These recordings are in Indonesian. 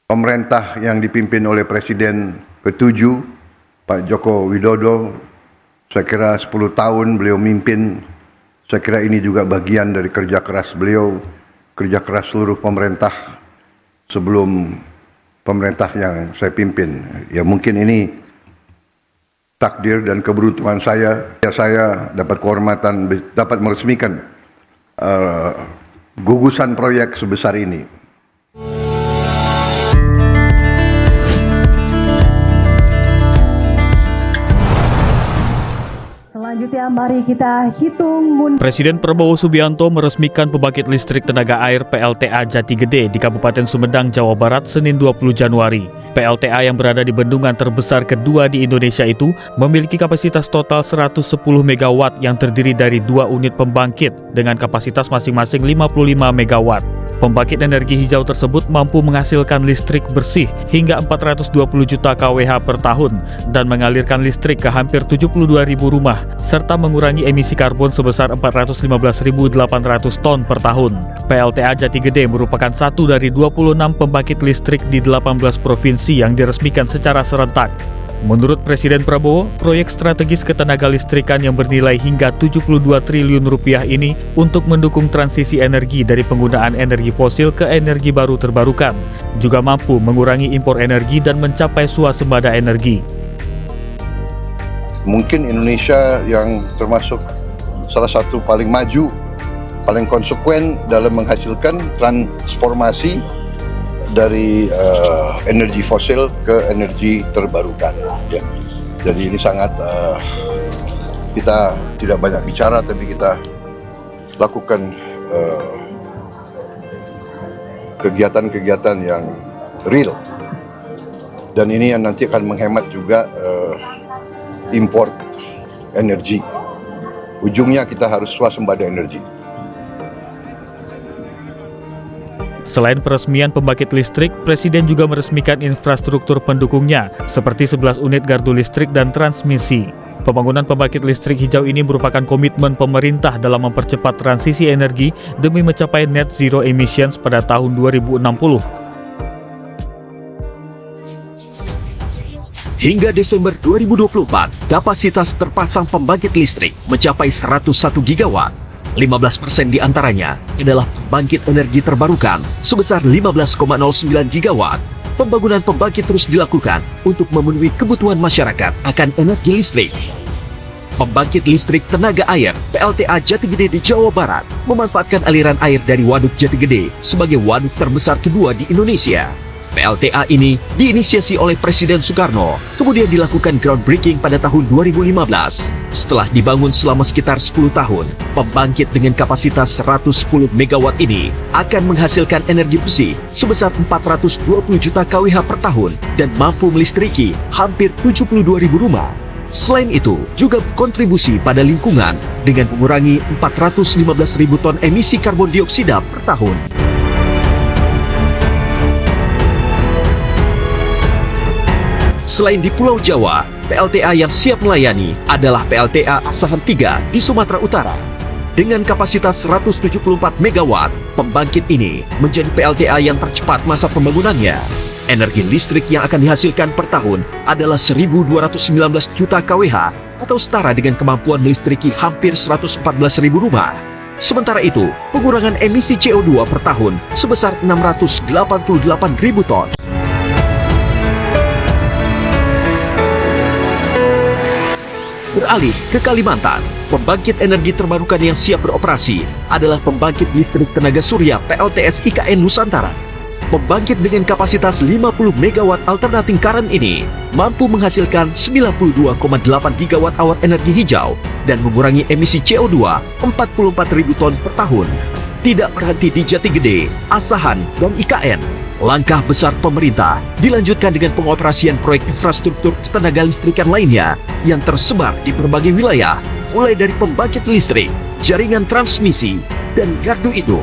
Pemerintah yang dipimpin oleh Presiden ke-7, Pak Joko Widodo, saya kira 10 tahun beliau mimpin, saya kira ini juga bagian dari kerja keras beliau, kerja keras seluruh pemerintah sebelum pemerintah yang saya pimpin. Ya mungkin ini takdir dan keberuntungan saya dapat kehormatan, dapat meresmikan gugusan proyek sebesar ini. Selanjutnya mari kita hitung mundur. Presiden Prabowo Subianto meresmikan pembangkit listrik tenaga air PLTA Jati Gede di Kabupaten Sumedang, Jawa Barat, Senin 20 Januari. PLTA yang berada di bendungan terbesar kedua di Indonesia itu memiliki kapasitas total 110 MW yang terdiri dari 2 unit pembangkit dengan kapasitas masing-masing 55 MW. Pembangkit energi hijau tersebut mampu menghasilkan listrik bersih hingga 420 juta kWh per tahun dan mengalirkan listrik ke hampir 72.000 rumah serta mengurangi emisi karbon sebesar 415.800 ton per tahun. PLTA Jati Gede merupakan satu dari 26 pembangkit listrik di 18 provinsi yang diresmikan secara serentak. Menurut Presiden Prabowo, proyek strategis ketenaga listrikan yang bernilai hingga 72 triliun rupiah ini untuk mendukung transisi energi dari penggunaan energi fosil ke energi baru terbarukan, juga mampu mengurangi impor energi dan mencapai swasembada energi. Mungkin Indonesia yang termasuk salah satu paling maju, paling konsekuen dalam menghasilkan transformasi dari energi fosil ke energi terbarukan. Ya. Jadi ini sangat kita tidak banyak bicara, tapi kita lakukan kegiatan-kegiatan yang real. Dan ini yang nanti akan menghemat juga import energi. Ujungnya kita harus swasembada energi. Selain peresmian pembangkit listrik, Presiden juga meresmikan infrastruktur pendukungnya, seperti 11 unit gardu listrik dan transmisi. Pembangunan pembangkit listrik hijau ini merupakan komitmen pemerintah dalam mempercepat transisi energi demi mencapai net zero emissions pada tahun 2060. Hingga Desember 2024, kapasitas terpasang pembangkit listrik mencapai 101 gigawatt. 15% diantaranya adalah pembangkit energi terbarukan sebesar 15,09 gigawatt. Pembangunan pembangkit terus dilakukan untuk memenuhi kebutuhan masyarakat akan energi listrik. Pembangkit listrik tenaga air PLTA Jati Gede di Jawa Barat memanfaatkan aliran air dari Waduk Jati Gede sebagai waduk terbesar kedua di Indonesia. PLTA ini diinisiasi oleh Presiden Soekarno, kemudian dilakukan groundbreaking pada tahun 2015. Setelah dibangun selama sekitar 10 tahun, pembangkit dengan kapasitas 110 MW ini akan menghasilkan energi bersih sebesar 420 juta kWh per tahun dan mampu melistriki hampir 72.000 rumah. Selain itu, juga berkontribusi pada lingkungan dengan mengurangi 415.000 ton emisi karbon dioksida per tahun. Selain di Pulau Jawa, PLTA yang siap melayani adalah PLTA Asahan 3 di Sumatera Utara. Dengan kapasitas 174 MW, pembangkit ini menjadi PLTA yang tercepat masa pembangunannya. Energi listrik yang akan dihasilkan per tahun adalah 1.219 juta kWh atau setara dengan kemampuan melistriki hampir 114.000 rumah. Sementara itu, pengurangan emisi CO2 per tahun sebesar 688.000 ton. Beralih ke Kalimantan, pembangkit energi terbarukan yang siap beroperasi adalah pembangkit listrik tenaga surya PLTS IKN Nusantara. Pembangkit dengan kapasitas 50 MW alternating current ini mampu menghasilkan 92,8 GWh energi hijau dan mengurangi emisi CO2 44.000 ton per tahun. Tidak berhenti di Jati Gede, Asahan, dan IKN. Langkah besar pemerintah dilanjutkan dengan pengoperasian proyek infrastruktur ketenaga listrikan lainnya yang tersebar di berbagai wilayah, mulai dari pembangkit listrik, jaringan transmisi, dan gardu induk.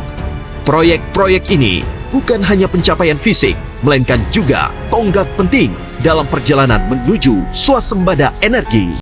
Proyek-proyek ini bukan hanya pencapaian fisik, melainkan juga tonggak penting dalam perjalanan menuju swasembada energi.